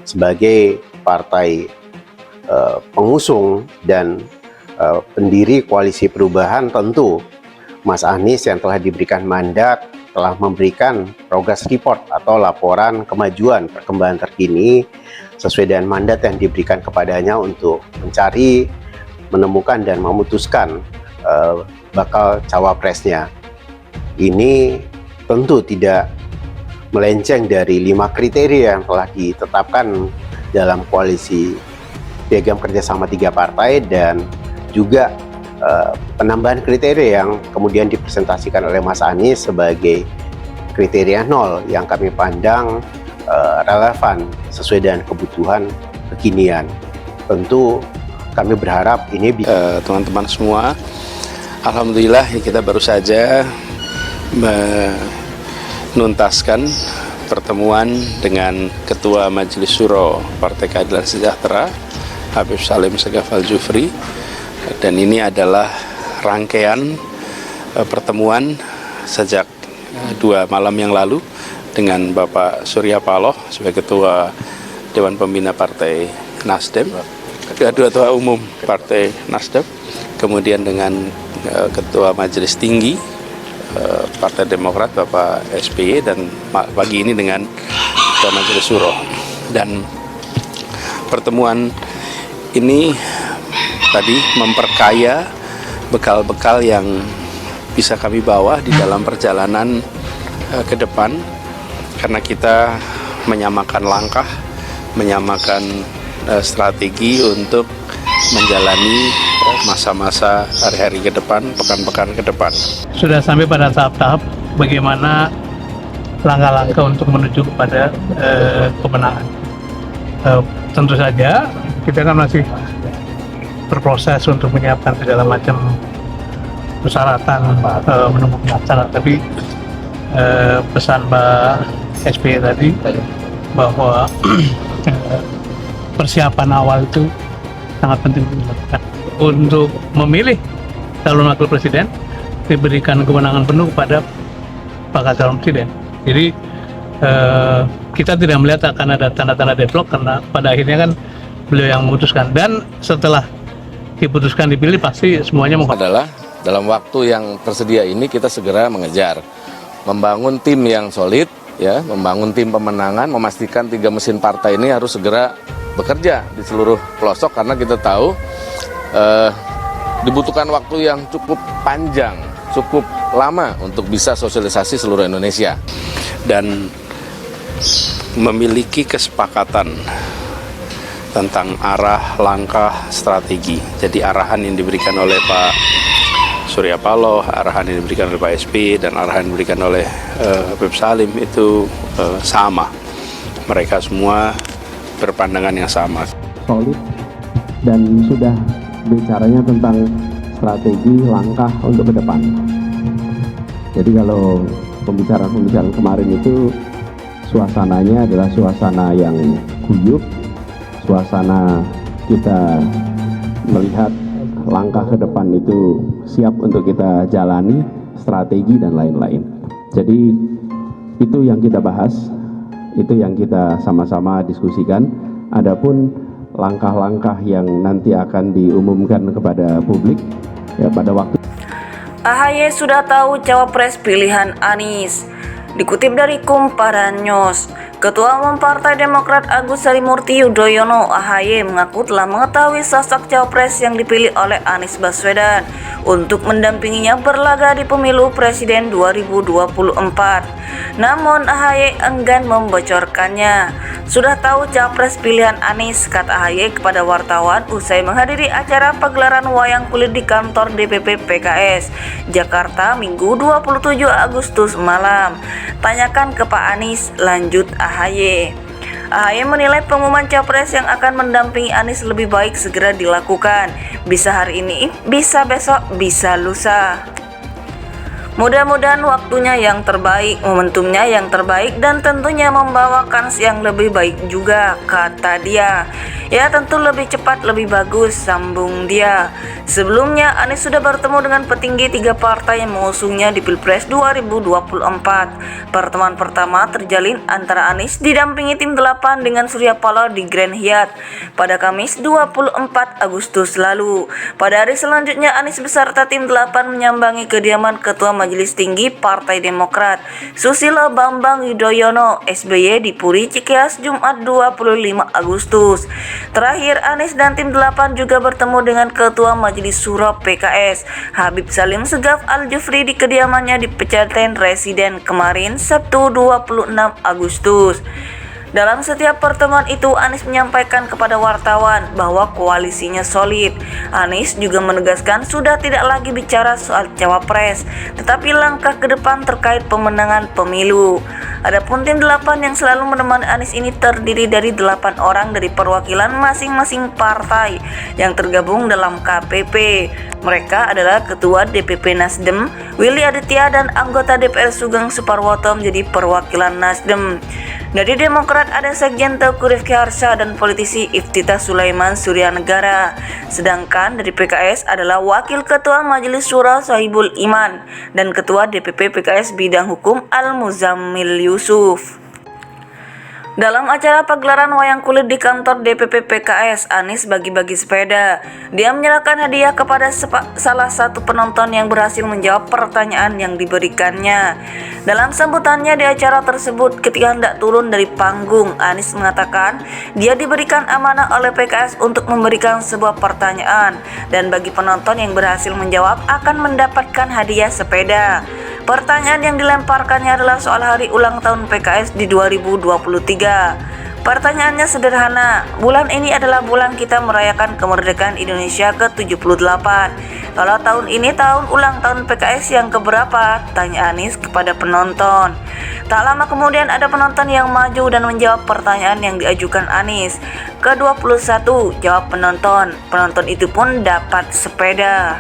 sebagai partai pengusung dan pendiri koalisi perubahan, tentu Mas Anies yang telah diberikan mandat telah memberikan progress report atau laporan kemajuan perkembangan terkini sesuai dengan mandat yang diberikan kepadanya untuk mencari, menemukan dan memutuskan bakal cawapresnya. Ini tentu tidak melenceng dari 5 kriteria yang telah ditetapkan dalam koalisi piagam kerjasama 3 partai dan juga penambahan kriteria yang kemudian dipresentasikan oleh Mas Anies sebagai kriteria 0 yang kami pandang relevan sesuai dengan kebutuhan kekinian. Tentu kami berharap ini teman-teman semua, alhamdulillah kita baru saja menuntaskan pertemuan dengan Ketua Majelis Syuro Partai Keadilan Sejahtera Habib Salim Segaf Al-Jufri, dan ini adalah rangkaian pertemuan sejak 2 malam yang lalu dengan Bapak Surya Paloh sebagai Ketua Dewan Pembina Partai Nasdem, Ketua Umum Partai Nasdem, kemudian dengan Ketua Majelis Tinggi Partai Demokrat Bapak SBY, dan pagi ini dengan Ketua Majelis Syuro. Dan pertemuan ini tadi memperkaya bekal-bekal yang bisa kami bawa di dalam perjalanan ke depan, karena kita menyamakan langkah, menyamakan strategi untuk menjalani masa-masa hari-hari ke depan, pekan-pekan ke depan. Sudah sampai pada tahap-tahap bagaimana langkah-langkah untuk menuju kepada kemenangan. Tentu saja kita kan masih berproses untuk menyiapkan segala macam persyaratan, menemukan syarat. Tapi pesan Pak SBY tadi bahwa persiapan awal itu sangat penting dilakukan. Untuk memilih calon wakil presiden diberikan kewenangan penuh kepada bakal calon presiden. Jadi kita tidak melihat akan ada tanda-tanda deadlock, karena pada akhirnya kan beliau yang memutuskan, dan setelah diputuskan dipilih pasti semuanya adalah dalam waktu yang tersedia ini kita segera mengejar, membangun tim yang solid, ya, membangun tim pemenangan, memastikan 3 mesin partai ini harus segera bekerja di seluruh pelosok, karena kita tahu dibutuhkan waktu yang cukup panjang, cukup lama untuk bisa sosialisasi seluruh Indonesia, dan memiliki kesepakatan tentang arah, langkah, strategi. Jadi arahan yang diberikan oleh Pak Surya Paloh, arahan yang diberikan oleh Pak SBY, dan arahan yang diberikan oleh Habib Salim itu sama. Mereka semua berpandangan yang sama. Solid, dan sudah bicaranya tentang strategi langkah untuk ke depan. Jadi kalau pembicaraan kemarin itu suasananya adalah suasana yang guyup, suasana kita melihat langkah ke depan itu siap untuk kita jalani, strategi dan lain-lain. Jadi itu yang kita bahas, itu yang kita sama-sama diskusikan. Adapun langkah-langkah yang nanti akan diumumkan kepada publik ya pada waktu. AHY sudah tahu cawapres pilihan Anies. Dikutip dari Kumparan News, Ketua Umum Partai Demokrat Agus Harimurti Yudhoyono (AHY) mengaku telah mengetahui sosok cawapres yang dipilih oleh Anies Baswedan untuk mendampinginya berlaga di pemilu presiden 2024. Namun AHY enggan membocorkannya. Sudah tahu cawapres pilihan Anies, kata AHY kepada wartawan usai menghadiri acara pagelaran wayang kulit di kantor DPP PKS Jakarta Minggu 27 Agustus malam. Tanyakan ke Pak Anies, lanjut AHY. AHY menilai pengumuman capres yang akan mendampingi Anies lebih baik segera dilakukan. Bisa hari ini, bisa besok, bisa lusa. Mudah-mudahan waktunya yang terbaik, momentumnya yang terbaik, dan tentunya membawa kans yang lebih baik juga, kata dia. Ya tentu lebih cepat lebih bagus, sambung dia. Sebelumnya Anies sudah bertemu dengan petinggi 3 partai yang mengusungnya di Pilpres 2024. Pertemuan pertama terjalin antara Anies didampingi tim 8 dengan Surya Paloh di Grand Hyatt pada Kamis 24 Agustus lalu. Pada hari selanjutnya Anies beserta tim 8 menyambangi kediaman Ketua Majelis Tinggi Partai Demokrat Susilo Bambang Yudhoyono SBY di Puri Cikeas Jumat 25 Agustus. Terakhir Anies dan tim 8 juga bertemu dengan Ketua Majelis Suro PKS Habib Salim Segaf Al-Jufri di kediamannya di Pejaten Residen kemarin Sabtu 26 Agustus. Dalam setiap pertemuan itu, Anies menyampaikan kepada wartawan bahwa koalisinya solid. Anies juga menegaskan sudah tidak lagi bicara soal cawapres, tetapi langkah ke depan terkait pemenangan pemilu. Adapun tim 8 yang selalu menemani Anies ini terdiri dari 8 orang dari perwakilan masing-masing partai yang tergabung dalam KPP. Mereka adalah Ketua DPP Nasdem, Willy Aditya, dan anggota DPR Sugeng Suparwoto menjadi perwakilan Nasdem. Dari Demokrat ada Sekjen Teuku Rifki Harsha dan politisi Iftitah Sulaiman Suryanegara. Sedangkan dari PKS adalah Wakil Ketua Majelis Syuro Sohibul Iman dan Ketua DPP PKS Bidang Hukum Al-Muzammil Yusuf. Dalam acara pagelaran wayang kulit di kantor DPP PKS, Anies bagi-bagi sepeda. Dia menyerahkan hadiah kepada salah satu penonton yang berhasil menjawab pertanyaan yang diberikannya. Dalam sambutannya di acara tersebut, ketika hendak turun dari panggung, Anies mengatakan dia diberikan amanah oleh PKS untuk memberikan sebuah pertanyaan, dan bagi penonton yang berhasil menjawab akan mendapatkan hadiah sepeda. Pertanyaan yang dilemparkannya adalah soal hari ulang tahun PKS di 2023. Pertanyaannya sederhana, bulan ini adalah bulan kita merayakan kemerdekaan Indonesia ke-78. Kalau tahun ini tahun ulang tahun PKS yang keberapa? Tanya Anies kepada penonton. Tak lama kemudian ada penonton yang maju dan menjawab pertanyaan yang diajukan Anies. Ke-21, jawab penonton. Penonton itu pun dapat sepeda.